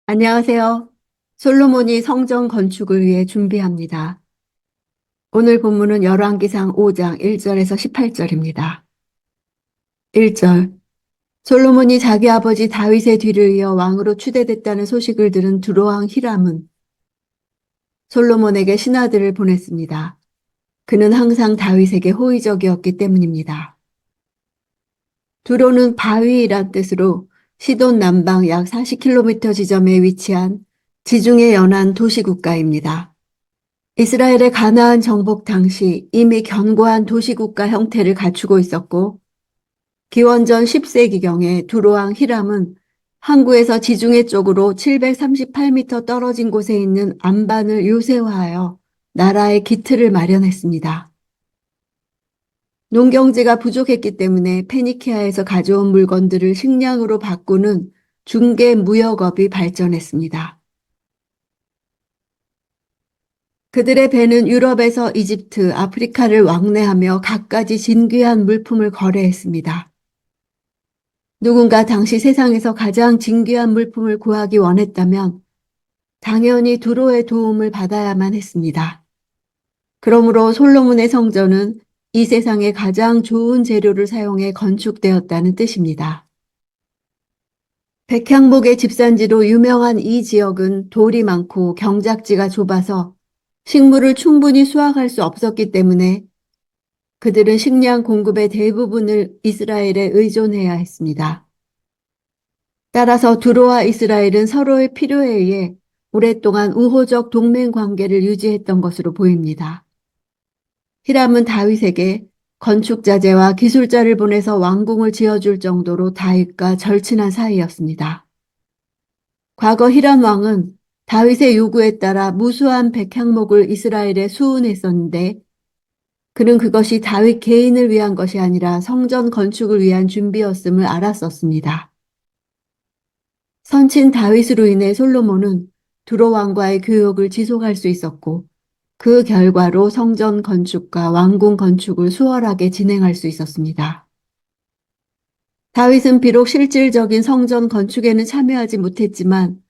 안녕하세요. 솔로몬이 성전 건축을 위해 준비합니다. 오늘 본문은 열왕기상 5장 1절에서 18절입니다. 1절. 솔로몬이 자기 아버지 다윗의 뒤를 이어 왕으로 추대됐다는 소식을 들은 두로왕 히람은 솔로몬에게 신하들을 보냈습니다. 그는 항상 다윗에게 호의적이었기 때문입니다. 두로는 바위란 뜻으로 시돈 남방 약 40km 지점에 위치한 지중해 연안 도시국가입니다. 이스라엘의 가나안 정복 당시 이미 견고한 도시국가 형태를 갖추고 있었고 기원전 10세기경에 두로왕 히람은 항구에서 지중해 쪽으로 738m 떨어진 곳에 있는 안반을 요새화하여 나라의 기틀을 마련했습니다. 농경지가 부족했기 때문에 페니키아에서 가져온 물건들을 식량으로 바꾸는 중개 무역업이 발전했습니다. 그들의 배는 유럽에서 이집트, 아프리카를 왕래하며 갖가지 진귀한 물품을 거래했습니다. 누군가 당시 세상에서 가장 진귀한 물품을 구하기 원했다면 당연히 두로의 도움을 받아야만 했습니다. 그러므로 솔로몬의 성전은 이 세상의 가장 좋은 재료를 사용해 건축되었다는 뜻입니다. 백향목의 집산지로 유명한 이 지역은 돌이 많고 경작지가 좁아서 식물을 충분히 수확할 수 없었기 때문에 그들은 식량 공급의 대부분을 이스라엘에 의존해야 했습니다. 따라서 두로와 이스라엘은 서로의 필요에 의해 오랫동안 우호적 동맹 관계를 유지했던 것으로 보입니다. 히람은 다윗에게 건축자재와 기술자를 보내서 왕궁을 지어줄 정도로 다윗과 절친한 사이였습니다. 과거 히람 왕은 다윗의 요구에 따라 무수한 백향목을 이스라엘에 수운했었는데 그는 그것이 다윗 개인을 위한 것이 아니라 성전 건축을 위한 준비였음을 알았었습니다. 선친 다윗으로 인해 솔로몬은 두로 왕과의 교역을 지속할 수 있었고 그 결과로 성전 건축과 왕궁 건축을 수월하게 진행할 수 있었습니다. 다윗은 비록 실질적인 성전 건축에는 참여하지 못했지만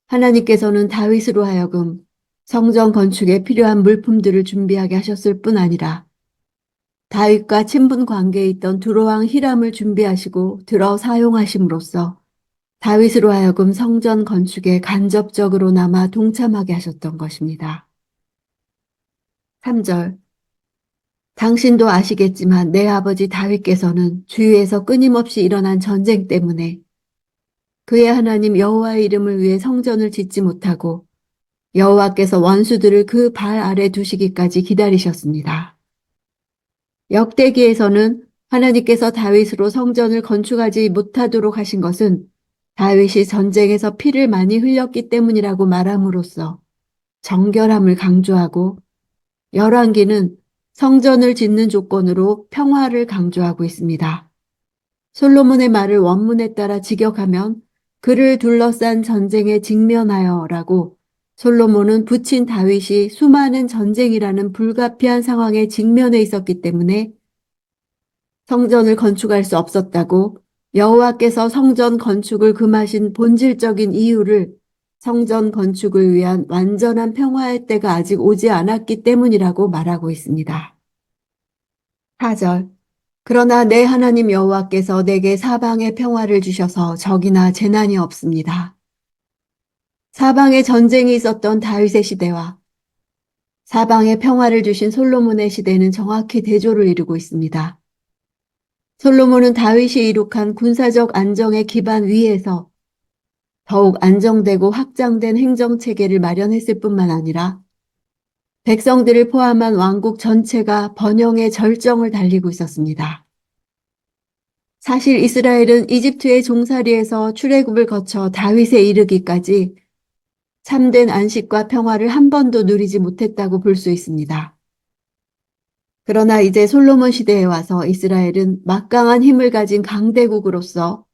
하나님께서는 다윗으로 하여금 성전 건축에 필요한 물품들을 준비하게 하셨을 뿐 아니라 다윗과 친분 관계에 있던 두로왕 히람을 준비하시고 들어 사용하심으로써 다윗으로 하여금 성전 건축에 간접적으로나마 동참하게 하셨던 것입니다. 3절. 당신도 아시겠지만 내 아버지 다윗께서는 주위에서 끊임없이 일어난 전쟁 때문에 그의 하나님 여호와의 이름을 위해 성전을 짓지 못하고 여호와께서 원수들을 그 발 아래 두시기까지 기다리셨습니다. 역대기에서는 하나님께서 다윗으로 성전을 건축하지 못하도록 하신 것은 다윗이 전쟁에서 피를 많이 흘렸기 때문이라고 말함으로써 정결함을 강조하고 열왕기는 성전을 짓는 조건으로 평화를 강조하고 있습니다. 솔로몬의 말을 원문에 따라 직역하면 그를 둘러싼 전쟁에 직면하여라고 솔로몬은 부친 다윗이 수많은 전쟁이라는 불가피한 상황에 직면해 있었기 때문에 성전을 건축할 수 없었다고 여호와께서 성전 건축을 금하신 본질적인 이유를 성전 건축을 위한 완전한 평화의 때가 아직 오지 않았기 때문이라고 말하고 있습니다. 4절. 그러나 내 하나님 여호와께서 내게 사방에 평화를 주셔서 적이나 재난이 없습니다. 사방에 전쟁이 있었던 다윗의 시대와 사방에 평화를 주신 솔로몬의 시대는 정확히 대조를 이루고 있습니다. 솔로몬은 다윗이 이룩한 군사적 안정의 기반 위에서 더욱 안정되고 확장된 행정체계를 마련했을 뿐만 아니라 백성들을 포함한 왕국 전체가 번영의 절정을 달리고 있었습니다. 사실 이스라엘은 이집트의 종살이에서 출애굽을 거쳐 다윗에 이르기까지 참된 안식과 평화를 한 번도 누리지 못했다고 볼 수 있습니다. 그러나 이제 솔로몬 시대에 와서 이스라엘은 막강한 힘을 가진 강대국으로서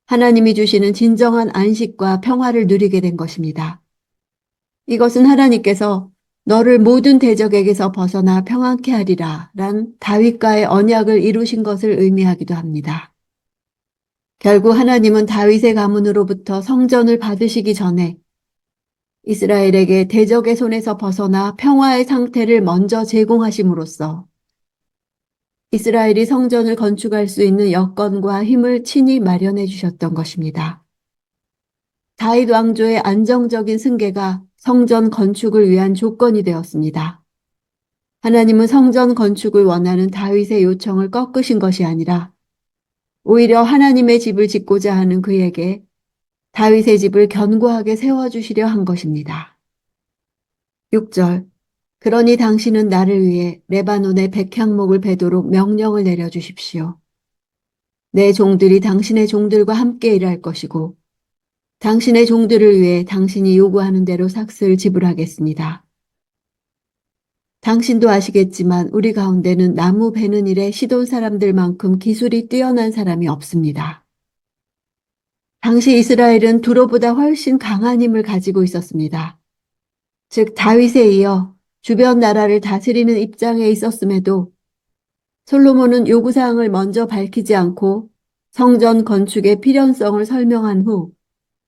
하나님이 주시는 진정한 안식과 평화를 누리게 된 것입니다. 이것은 하나님께서 너를 모든 대적에게서 벗어나 평안케 하리라 란 다윗과의 언약을 이루신 것을 의미하기도 합니다. 결국 하나님은 다윗의 가문으로부터 성전을 받으시기 전에 이스라엘에게 대적의 손에서 벗어나 평화의 상태를 먼저 제공하심으로써 이스라엘이 성전을 건축할 수 있는 여건과 힘을 친히 마련해 주셨던 것입니다. 다윗 왕조의 안정적인 승계가 성전 건축을 위한 조건이 되었습니다. 하나님은 성전 건축을 원하는 다윗의 요청을 꺾으신 것이 아니라 오히려 하나님의 집을 짓고자 하는 그에게 다윗의 집을 견고하게 세워주시려 한 것입니다. 6절. 그러니 당신은 나를 위해 레바논의 백향목을 베도록 명령을 내려주십시오. 내 종들이 당신의 종들과 함께 일할 것이고 당신의 종들을 위해 당신이 요구하는 대로 삭스를 지불하겠습니다. 당신도 아시겠지만 우리 가운데는 나무 베는 일에 시돈 사람들만큼 기술이 뛰어난 사람이 없습니다. 당시 이스라엘은 두로보다 훨씬 강한 힘을 가지고 있었습니다. 즉 다윗에 이어 주변 나라를 다스리는 입장에 있었음에도 솔로몬은 요구사항을 먼저 밝히지 않고 성전 건축의 필연성을 설명한 후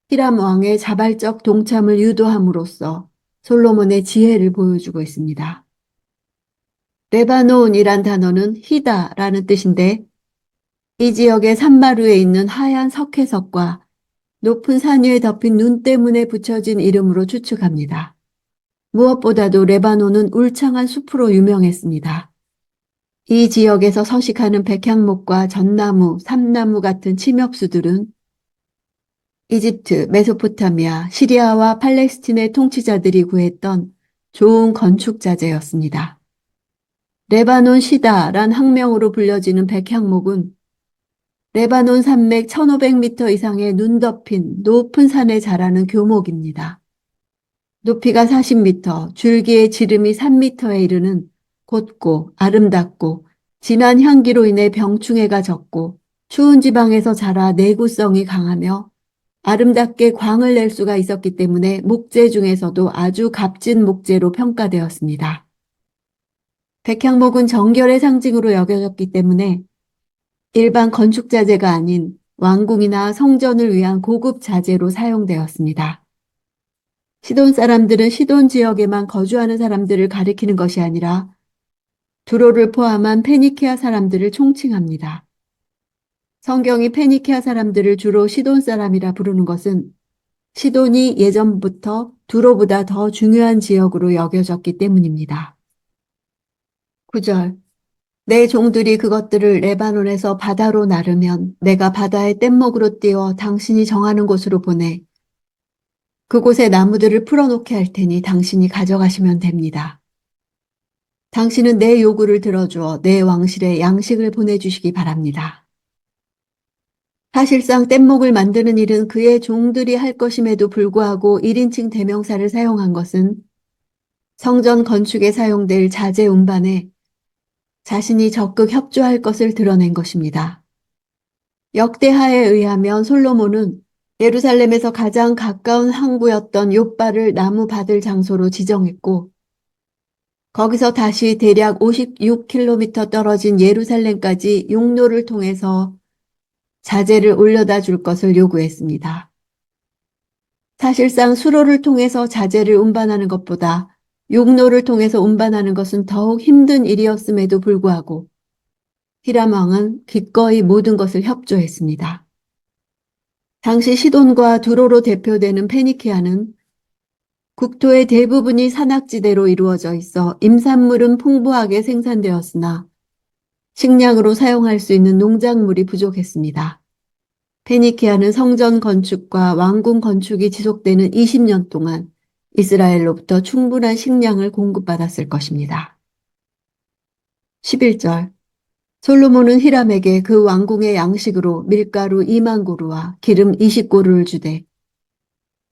히람 왕의 자발적 동참을 유도함으로써 솔로몬의 지혜를 보여주고 있습니다. 레바논이란 단어는 희다라는 뜻인데 이 지역의 산마루에 있는 하얀 석회석과 높은 산 위에 덮인 눈 때문에 붙여진 이름으로 추측합니다. 무엇보다도 레바논은 울창한 숲으로 유명했습니다. 이 지역에서 서식하는 백향목과 전나무, 삼나무 같은 침엽수들은 이집트, 메소포타미아, 시리아와 팔레스틴의 통치자들이 구했던 좋은 건축자재였습니다. 레바논 시다란 학명으로 불려지는 백향목은 레바논 산맥 1500m 이상의 눈 덮인 높은 산에 자라는 교목입니다. 높이가 40m, 줄기의 지름이 3m에 이르는 곧고 아름답고 진한 향기로 인해 병충해가 적고 추운 지방에서 자라 내구성이 강하며 아름답게 광을 낼 수가 있었기 때문에 목재 중에서도 아주 값진 목재로 평가되었습니다. 백향목은 정결의 상징으로 여겨졌기 때문에 일반 건축자재가 아닌 왕궁이나 성전을 위한 고급 자재로 사용되었습니다. 시돈 사람들은 시돈 지역에만 거주하는 사람들을 가리키는 것이 아니라 두로를 포함한 페니키아 사람들을 총칭합니다. 성경이 페니키아 사람들을 주로 시돈 사람이라 부르는 것은 시돈이 예전부터 두로보다 더 중요한 지역으로 여겨졌기 때문입니다. 9절. 내 종들이 그것들을 레바논에서 바다로 나르면 내가 바다의 뗏목으로 띄워 당신이 정하는 곳으로 보내 그곳에 나무들을 풀어놓게 할 테니 당신이 가져가시면 됩니다. 당신은 내 요구를 들어주어 내 왕실에 양식을 보내주시기 바랍니다. 사실상 뗏목을 만드는 일은 그의 종들이 할 것임에도 불구하고 1인칭 대명사를 사용한 것은 성전 건축에 사용될 자재 운반에 자신이 적극 협조할 것을 드러낸 것입니다. 역대하에 의하면 솔로몬은 예루살렘에서 가장 가까운 항구였던 욥바를 나무 받을 장소로 지정했고 거기서 다시 대략 56km 떨어진 예루살렘까지 용로를 통해서 자재를 올려다 줄 것을 요구했습니다. 사실상 수로를 통해서 자재를 운반하는 것보다 용로를 통해서 운반하는 것은 더욱 힘든 일이었음에도 불구하고 히람 왕은 기꺼이 모든 것을 협조했습니다. 당시 시돈과 두로로 대표되는 페니키아는 국토의 대부분이 산악지대로 이루어져 있어 임산물은 풍부하게 생산되었으나 식량으로 사용할 수 있는 농작물이 부족했습니다. 페니키아는 성전 건축과 왕궁 건축이 지속되는 20년 동안 이스라엘로부터 충분한 식량을 공급받았을 것입니다. 11절. 솔로몬은 히람에게 그 왕궁의 양식으로 밀가루 2만 고루와 기름 20고루를 주되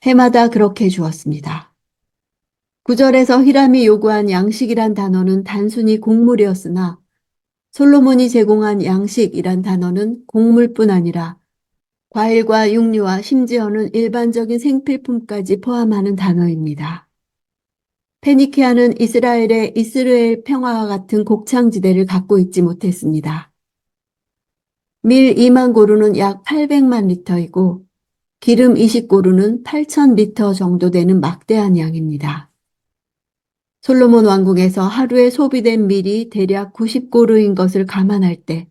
해마다 그렇게 주었습니다. 9절에서 히람이 요구한 양식이란 단어는 단순히 곡물이었으나 솔로몬이 제공한 양식이란 단어는 곡물뿐 아니라 과일과 육류와 심지어는 일반적인 생필품까지 포함하는 단어입니다. 페니키아는 이스라엘의 이스라엘 평화와 같은 곡창지대를 갖고 있지 못했습니다. 밀 2만 고루는 약 800만 리터이고 기름 20고루는 8천 리터 정도 되는 막대한 양입니다. 솔로몬 왕궁에서 하루에 소비된 밀이 대략 90고루인 것을 감안할 때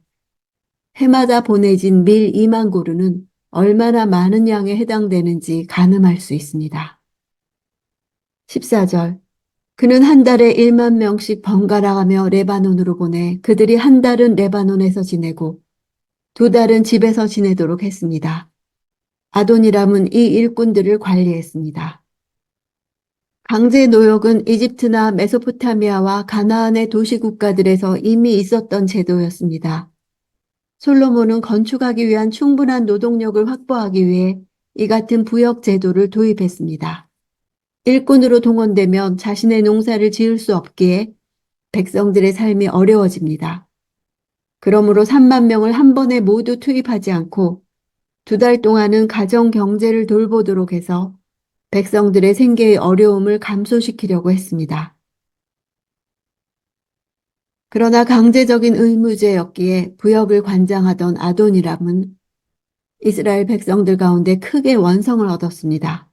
해마다 보내진 밀 2만 고루는 얼마나 많은 양에 해당되는지 가늠할 수 있습니다. 14절. 그는 한 달에 1만 명씩 번갈아가며 레바논으로 보내 그들이 한 달은 레바논에서 지내고 두 달은 집에서 지내도록 했습니다. 아도니람은 이 일꾼들을 관리했습니다. 강제 노역은 이집트나 메소포타미아와 가나안의 도시 국가들에서 이미 있었던 제도였습니다. 솔로몬은 건축하기 위한 충분한 노동력을 확보하기 위해 이 같은 부역 제도를 도입했습니다. 일꾼으로 동원되면 자신의 농사를 지을 수 없기에 백성들의 삶이 어려워집니다. 그러므로 3만 명을 한 번에 모두 투입하지 않고 두 달 동안은 가정 경제를 돌보도록 해서 백성들의 생계의 어려움을 감소시키려고 했습니다. 그러나 강제적인 의무제였기에 부역을 관장하던 아도니람은 이스라엘 백성들 가운데 크게 원성을 얻었습니다.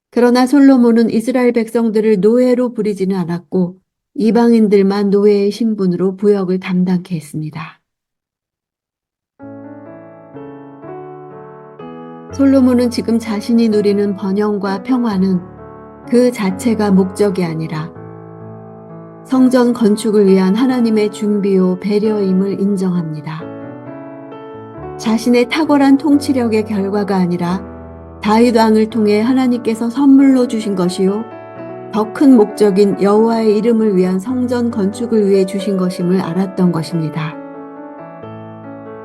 그러나 솔로몬은 이스라엘 백성들을 노예로 부리지는 않았고 이방인들만 노예의 신분으로 부역을 담당케 했습니다. 솔로몬은 지금 자신이 누리는 번영과 평화는 그 자체가 목적이 아니라 성전 건축을 위한 하나님의 준비요 배려임을 인정합니다. 자신의 탁월한 통치력의 결과가 아니라 다윗 왕을 통해 하나님께서 선물로 주신 것이요 더 큰 목적인 여호와의 이름을 위한 성전 건축을 위해 주신 것임을 알았던 것입니다.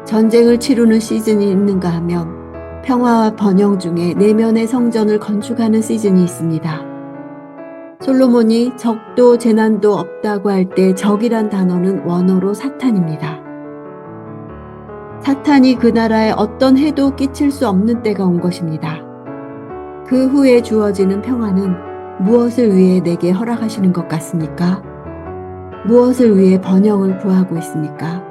전쟁을 치르는 시즌이 있는가 하면 평화와 번영 중에 내면의 성전을 건축하는 시즌이 있습니다. 솔로몬이 적도 재난도 없다고 할 때 적이란 단어는 원어로 사탄입니다. 사탄이 그 나라에 어떤 해도 끼칠 수 없는 때가 온 것입니다. 그 후에 주어지는 평화는 무엇을 위해 내게 허락하시는 것 같습니까? 무엇을 위해 번영을 구하고 있습니까?